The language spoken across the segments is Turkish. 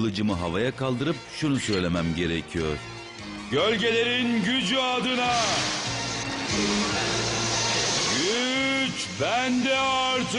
kılıcımı havaya kaldırıp şunu söylemem gerekiyor. Gölgelerin gücü adına! Güç bende artık!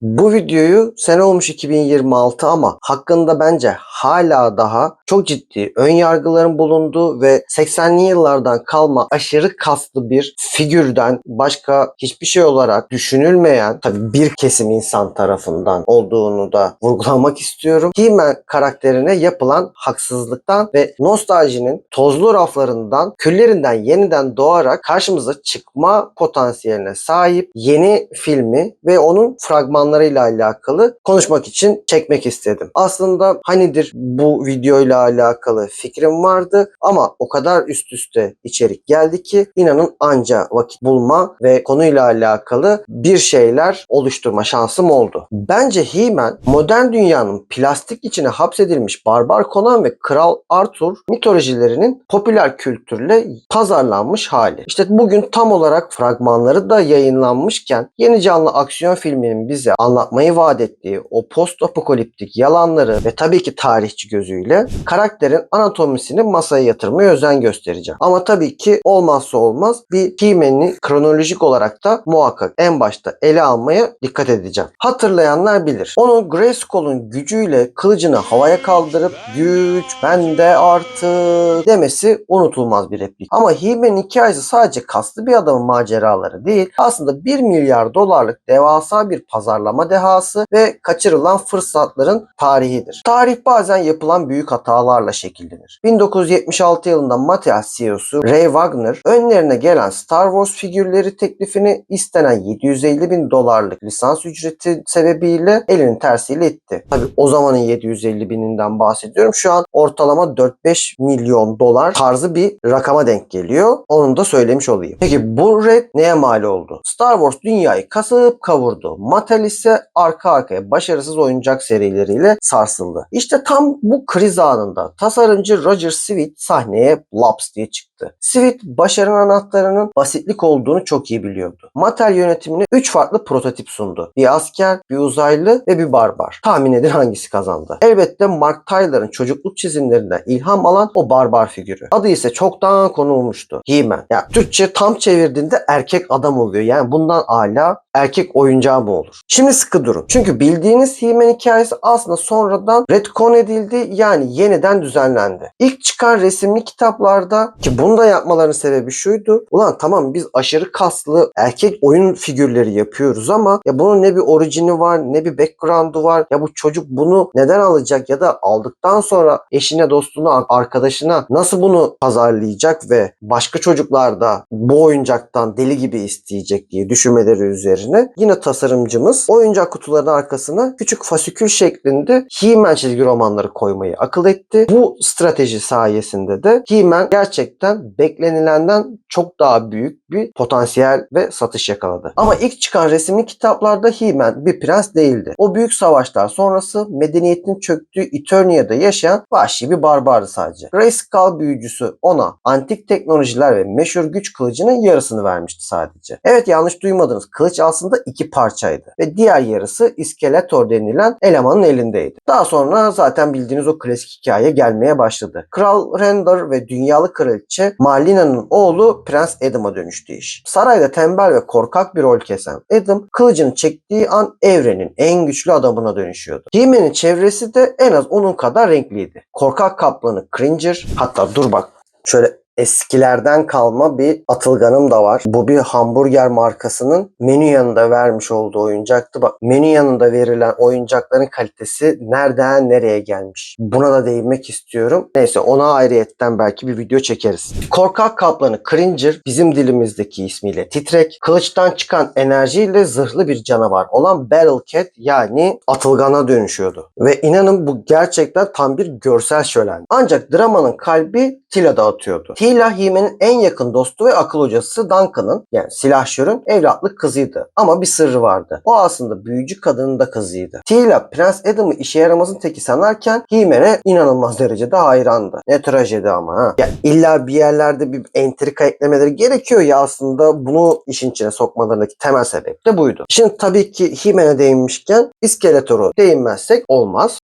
Bu videoyu sene olmuş 2026 ama hakkında bence hala daha çok ciddi ön yargıların bulunduğu ve 80'li yıllardan kalma aşırı kaslı bir figürden başka hiçbir şey olarak düşünülmeyen tabii bir kesim insan tarafından olduğunu da vurgulamak istiyorum. He-Man karakterine yapılan haksızlıktan ve nostaljinin tozlu raflarından, küllerinden yeniden doğarak karşımıza çıkma potansiyeline sahip yeni filmi ve onun fragmanlarıyla alakalı konuşmak için çekmek istedim. Aslında hanidir bu videoyla alakalı fikrim vardı ama o kadar üst üste içerik geldi ki inanın anca vakit bulma ve konuyla alakalı bir şeyler oluşturma şansım oldu. Bence He-Man modern dünyanın plastik içine hapsedilmiş Barbar Conan ve Kral Arthur mitolojilerinin popüler kültürle pazarlanmış hali. İşte bugün tam olarak fragmanları da yayınlanmışken yeni canlı aksiyon filminin bize anlatmayı vaat ettiği o post apokaliptik yalanları ve tabii ki tarihçi gözüyle karakterin anatomisini masaya yatırmaya özen göstereceğim. Ama tabii ki olmazsa olmaz bir He-Man'i kronolojik olarak da muhakkak en başta ele almaya dikkat edeceğim. Hatırlayanlar bilir. Onun Grayskull'un gücüyle kılıcını havaya kaldırıp güç bende artık demesi unutulmaz bir replik. Ama He-Man'in hikayesi sadece kaslı bir adamın maceraları değil, aslında 1 milyar dolarlık devasa bir pazarlama dehası ve kaçırılan fırsatların tarihidir. Tarih bazen yapılan büyük hatalarla şekillenir. 1976 yılında Mattel CEO'su Ray Wagner önlerine gelen Star Wars figürleri teklifini istenen 750 bin dolarlık lisans ücreti sebebiyle elinin tersiyle itti. Tabi o zamanın 750 bininden bahsediyorum. Şu an ortalama 4-5 milyon dolar tarzı bir rakama denk geliyor. Onu da söylemiş olayım. Peki bu red neye mal oldu? Star Wars dünyayı kasıp kavurdu. Mattel ise arka arkaya başarısız oyuncak serileriyle sarsıldı. İşte tam bu kriz anında tasarımcı Roger Swift sahneye laps diye çıktı. Swift başarının anahtarının basitlik olduğunu çok iyi biliyordu. Mattel yönetimine 3 farklı prototip sundu. Bir asker, bir uzaylı ve bir barbar. Tahmin edin hangisi kazandı? Elbette Mark Tyler'ın çocukluk çizimlerinden ilham alan o barbar figürü. Adı ise çoktan konulmuştu. He-Man. Ya Türkçe tam çevirdiğinde erkek adam oluyor. Yani bundan âlâ erkek oyuncağı mı olur? Şimdi sıkı durun. Çünkü bildiğiniz He-Man hikayesi aslında sonradan retcon edildi, yani yeniden düzenlendi. İlk çıkan resimli kitaplarda, ki bunu da yapmalarının sebebi şuydu. Ulan tamam biz aşırı kaslı erkek oyun figürleri yapıyoruz ama ya bunun ne bir orijini var ne bir background'u var. Ya bu çocuk bunu neden alacak ya da aldıktan sonra eşine, dostuna, arkadaşına nasıl bunu pazarlayacak ve başka çocuklar da bu oyuncaktan deli gibi isteyecek diye düşünmeleri üzerine yine tasarımcımız oyuncak kutularının arkasına küçük fasikül şeklinde He-Man çizgi romanları koymayı akıl etti. Bu strateji sayesinde de He-Man gerçekten beklenilenden çok daha büyük bir potansiyel ve satış yakaladı. Ama ilk çıkan resimli kitaplarda He-Man bir prens değildi. O büyük savaşlar sonrası medeniyetin çöktüğü Eternia'da yaşayan vahşi bir barbardı sadece. Grayskull büyücüsü ona antik teknolojiler ve meşhur güç kılıcının yarısını vermişti sadece. Evet, yanlış duymadınız. Kılıç aslında 2 parçaydı ve diğer yarısı Skeletor denilen elemanın elindeydi. Daha sonra zaten bildiğiniz o klasik hikaye gelmeye başladı. Kral Randor ve dünyalı kraliçe Marlena'nın oğlu Prens Adam'a dönüştü iş. Sarayda tembel ve korkak bir rol kesen Adam, kılıcını çektiği an evrenin en güçlü adamına dönüşüyordu. He-Man'in çevresi de en az onun kadar renkliydi. Korkak kaplanı Cringer, hatta dur bak şöyle eskilerden kalma bir atılganım da var. Bu bir hamburger markasının menü yanında vermiş olduğu oyuncaktı. Bak, menü yanında verilen oyuncakların kalitesi nereden nereye gelmiş. Buna da değinmek istiyorum. Neyse, ona ayrıyetten belki bir video çekeriz. Korkak kaplanı Cringer, bizim dilimizdeki ismiyle Titrek, kılıçtan çıkan enerjiyle zırhlı bir canavar olan Battle Cat, yani atılgana dönüşüyordu. Ve inanın bu gerçekten tam bir görsel şölen. Ancak dramanın kalbi Tilla'da atıyordu. Teela He-Man'in en yakın dostu ve akıl hocası Duncan'ın, yani silahşörün evlatlık kızıydı. Ama bir sırrı vardı. O aslında büyücü kadının da kızıydı. Teela Prens Adam'ı işe yaramazın teki sanarken He-Man'e inanılmaz derecede hayrandı. Ne trajedi ama ha. Ya illa bir yerlerde bir entrika eklemeleri gerekiyor ya, aslında bunu işin içine sokmalarındaki temel sebep de buydu. Şimdi tabii ki He-Man'e değinmişken İskeletor'u değinmezsek olmaz.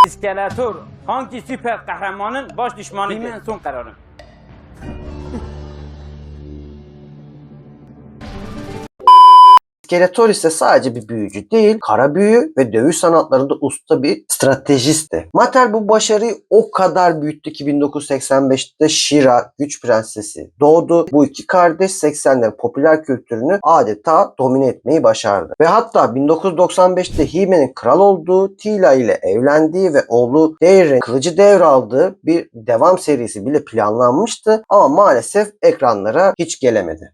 İskeletor hangi süper kahramanın baş düşmanıdır? Hemen son kararım. Skeletor ise sadece bir büyücü değil, kara büyü ve dövüş sanatlarında usta bir stratejisti. Mattel bu başarıyı o kadar büyüttü ki 1985'te She-Ra, Güç Prensesi doğdu. Bu iki kardeş 80'lerin popüler kültürünü adeta domine etmeyi başardı. Ve hatta 1995'te He-Man'in kral olduğu, Teela ile evlendiği ve oğlu Daenerys'in kılıcı devraldığı bir devam serisi bile planlanmıştı ama maalesef ekranlara hiç gelemedi.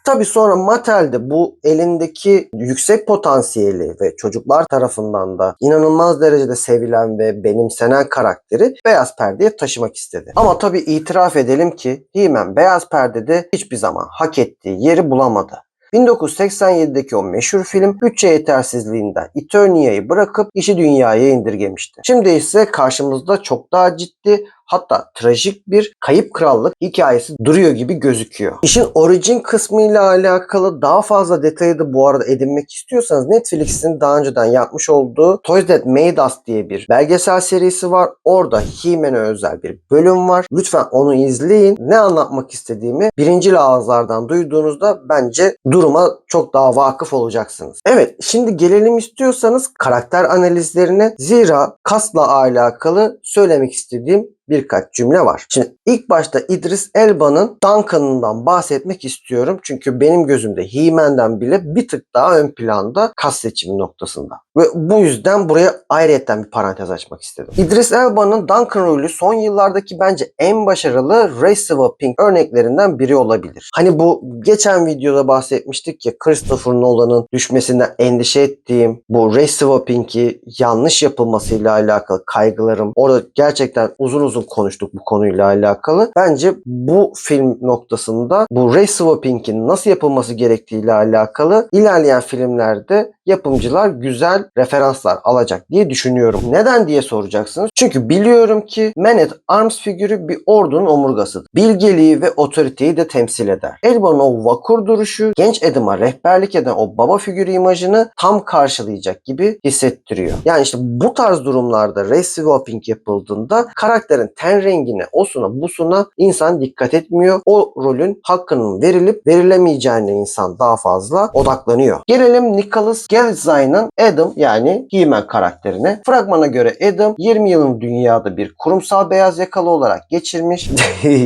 Tabi sonra Mattel'de bu elindeki yüksek potansiyeli ve çocuklar tarafından da inanılmaz derecede sevilen ve benimsenen karakteri beyaz perdeye taşımak istedi. Ama tabi itiraf edelim ki He-Man beyaz perdede hiçbir zaman hak ettiği yeri bulamadı. 1987'deki o meşhur film bütçe yetersizliğinden Eternia'yı bırakıp işi dünyaya indirgemişti. Şimdi ise karşımızda çok daha ciddi, hatta trajik bir kayıp krallık hikayesi duruyor gibi gözüküyor. İşin orijin kısmıyla alakalı daha fazla detayı da bu arada edinmek istiyorsanız Netflix'in daha önceden yapmış olduğu Toys That Made Us diye bir belgesel serisi var. Orada He-Man'e özel bir bölüm var. Lütfen onu izleyin. Ne anlatmak istediğimi birinci ağızlardan duyduğunuzda bence duruma çok daha vakıf olacaksınız. Evet, şimdi gelelim istiyorsanız karakter analizlerine. Zira Kas'la alakalı söylemek istediğim birkaç cümle var. Şimdi ilk başta İdris Elba'nın Duncan'ından bahsetmek istiyorum. Çünkü benim gözümde He-Man'den bile bir tık daha ön planda kas seçimi noktasında. Ve bu yüzden buraya ayrıyetten bir parantez açmak istedim. İdris Elba'nın Duncan rolü son yıllardaki bence en başarılı race swapping örneklerinden biri olabilir. Hani bu geçen videoda bahsetmiştik ya, Christopher Nolan'ın düşmesinden endişe ettiğim bu race swapping'i yanlış yapılmasıyla alakalı kaygılarım. Orada gerçekten uzun konuştuk bu konuyla alakalı. Bence bu film noktasında bu race swapping'in nasıl yapılması gerektiğiyle alakalı ilerleyen filmlerde yapımcılar güzel referanslar alacak diye düşünüyorum. Neden diye soracaksınız. Çünkü biliyorum ki Man at Arms figürü bir ordunun omurgasıdır. Bilgeliği ve otoriteyi de temsil eder. Elba'nın o vakur duruşu genç Adam'a rehberlik eden o baba figürü imajını tam karşılayacak gibi hissettiriyor. Yani işte bu tarz durumlarda race swapping yapıldığında karakterin ten rengine, osuna, busuna insan dikkat etmiyor. O rolün hakkının verilip verilemeyeceğine insan daha fazla odaklanıyor. Gelelim Nicholas Geldzein'ın Adam, yani He-Man karakterine. Fragmana göre Adam 20 yılın dünyada bir kurumsal beyaz yakalı olarak geçirmiş.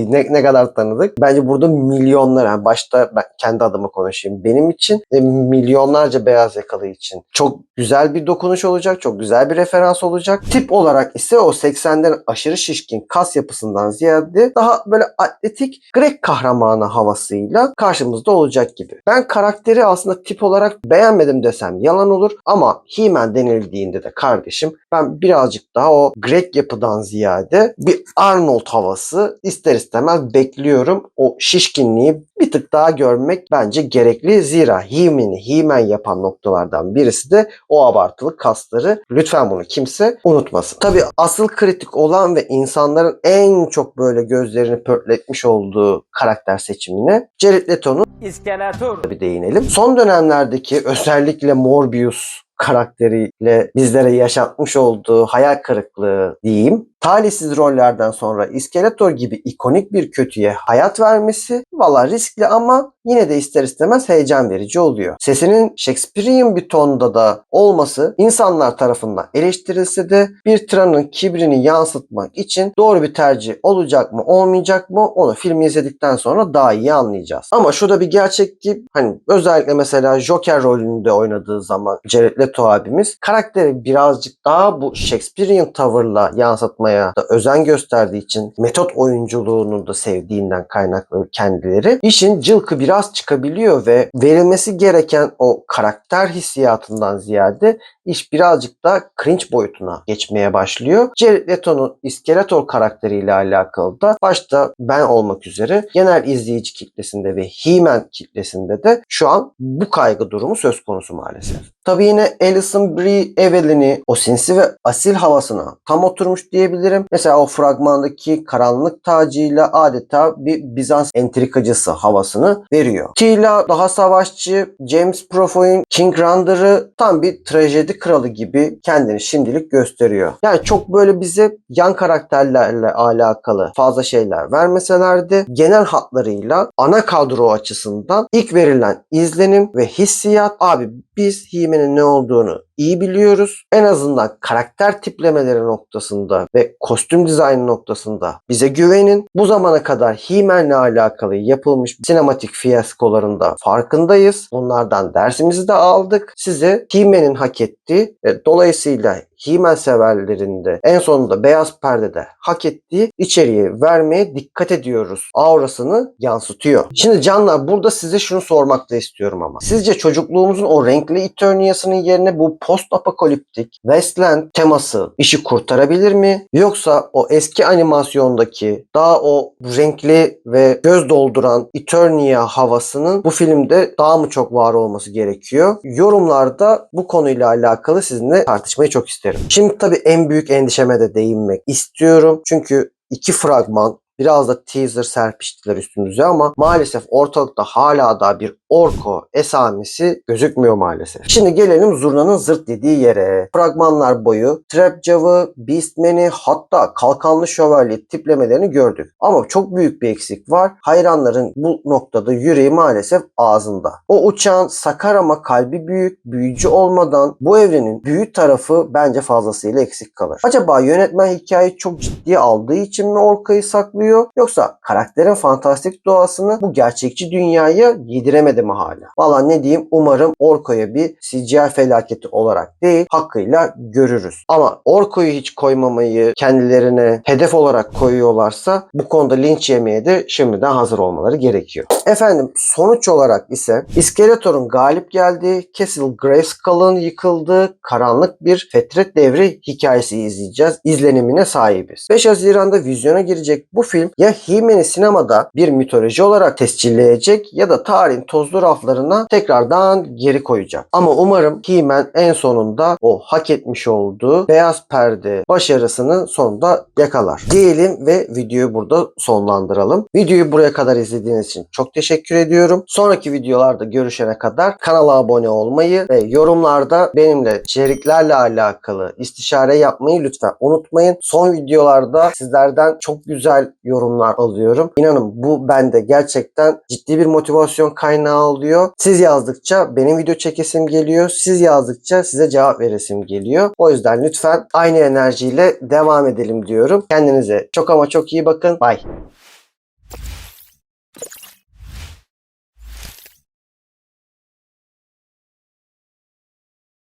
ne kadar tanıdık. Bence burada milyonlar, yani başta ben kendi adıma konuşayım. Benim için milyonlarca beyaz yakalı için çok güzel bir dokunuş olacak. Çok güzel bir referans olacak. Tip olarak ise o 80'lerin aşırı şişkin kas yapısından ziyade daha böyle atletik Grek kahramanı havasıyla karşımızda olacak gibi. Ben karakteri aslında tip olarak beğenmedim desem yalan olur ama He-Man denildiğinde de kardeşim ben birazcık daha o Grek yapıdan ziyade bir Arnold havası ister istemez bekliyorum. O şişkinliği bir tık daha görmek bence gerekli. Zira He-Man yapan noktalardan birisi de o abartılı kasları. Lütfen bunu kimse unutmasın. Tabii asıl kritik olan ve insanların en çok böyle gözlerini pörtletmiş olduğu karakter seçimine Jared Leto'nun İskeletor. bir değinelim. Son dönemlerdeki özellikle Morbius karakteriyle bizlere yaşatmış olduğu hayal kırıklığı diyeyim. Talihsiz rollerden sonra İskeletor gibi ikonik bir kötüye hayat vermesi valla riskli ama yine de ister istemez heyecan verici oluyor. Sesinin Shakespearean bir tonda da olması insanlar tarafından eleştirilse de bir tiranın kibrini yansıtmak için doğru bir tercih olacak mı olmayacak mı onu filmi izledikten sonra daha iyi anlayacağız. Ama şu da bir gerçek ki hani özellikle mesela Joker rolünde oynadığı zaman Jared Leto abimiz karakteri birazcık daha bu Shakespearean tavırla yansıtmaya da özen gösterdiği için metot oyunculuğunu da sevdiğinden kaynaklı kendileri işin cılkı biraz çıkabiliyor ve verilmesi gereken o karakter hissiyatından ziyade iş birazcık da cringe boyutuna geçmeye başlıyor. Jared Leto'nun İskeletor karakteriyle alakalı da başta ben olmak üzere genel izleyici kitlesinde ve He-Man kitlesinde de şu an bu kaygı durumu söz konusu maalesef. Tabii yine Alison Brie Evelyn'i o sinsi ve asil havasına tam oturmuş diyebilirim. Mesela o fragmandaki karanlık tacıyla adeta bir Bizans entrikacısı havasını veriyor. Teela daha savaşçı, James Purefoy'un King Rander'ı tam bir trajedi kralı gibi kendini şimdilik gösteriyor. Yani çok böyle bize yan karakterlerle alakalı fazla şeyler vermeselerdi genel hatlarıyla ana kadro açısından ilk verilen izlenim ve hissiyat abi biz He-Man'in ne olduğunu iyi biliyoruz. En azından karakter tiplemeleri noktasında ve kostüm dizaynı noktasında bize güvenin. Bu zamana kadar He-Man'le alakalı yapılmış sinematik fiyaskolarında farkındayız. Onlardan dersimizi de aldık. Size He-Man'in hak ettiği ve dolayısıyla He-Man severlerinde en sonunda Beyaz Perde'de hak ettiği içeriği vermeye dikkat ediyoruz. Aurasını yansıtıyor. Şimdi canlar burada size şunu sormak da istiyorum ama. Sizce çocukluğumuzun o renkli Eternia'sının yerine bu post apokaliptik Wasteland teması işi kurtarabilir mi? Yoksa o eski animasyondaki daha o renkli ve göz dolduran Eternia havasının bu filmde daha mı çok var olması gerekiyor? Yorumlarda bu konuyla alakalı sizinle tartışmayı çok isterim. Şimdi tabii en büyük endişeme de değinmek istiyorum. Çünkü iki fragman biraz da teaser serpiştiler üstümüze ama maalesef ortalıkta hala da bir Orko esamesi gözükmüyor maalesef. Şimdi gelelim zurnanın zırt dediği yere. Fragmanlar boyu Trapjaw'ı, Beastman'i hatta Kalkanlı Şövalye tiplemelerini gördük. Ama çok büyük bir eksik var. Hayranların bu noktada yüreği maalesef ağzında. O uçağın sakar ama kalbi büyük, büyücü olmadan bu evrenin büyü tarafı bence fazlasıyla eksik kalır. Acaba yönetmen hikayeyi çok ciddiye aldığı için mi Orko'yu saklıyor? Yoksa karakterin fantastik doğasını bu gerçekçi dünyaya yediremedi mi hala? Valla ne diyeyim, umarım Orko'ya bir CGI felaketi olarak değil hakkıyla görürüz. Ama Orko'yu hiç koymamayı kendilerine hedef olarak koyuyorlarsa bu konuda linç yemeye de şimdiden hazır olmaları gerekiyor. Efendim sonuç olarak ise İskeletor'un galip geldiği, Castle Grayskull'ın yıkıldığı karanlık bir fetret devri hikayesi izleyeceğiz. İzlenimine sahibiz. 5 Haziran'da vizyona girecek bu film ya He-Man'i sinemada bir mitoloji olarak tescilleyecek ya da tarihin tozlu raflarına tekrardan geri koyacak. Ama umarım He-Man en sonunda o hak etmiş olduğu beyaz perde başarısını sonunda yakalar. Diyelim ve videoyu burada sonlandıralım. Videoyu buraya kadar izlediğiniz için çok teşekkür ediyorum. Sonraki videolarda görüşene kadar kanala abone olmayı ve yorumlarda benimle içeriklerle alakalı istişare yapmayı lütfen unutmayın. Son videolarda sizlerden çok güzel yorumlar alıyorum. İnanın bu bende gerçekten ciddi bir motivasyon kaynağı oluyor. Siz yazdıkça benim video çekesim geliyor. Siz yazdıkça size cevap veresim geliyor. O yüzden lütfen aynı enerjiyle devam edelim diyorum. Kendinize çok ama çok iyi bakın. Bye.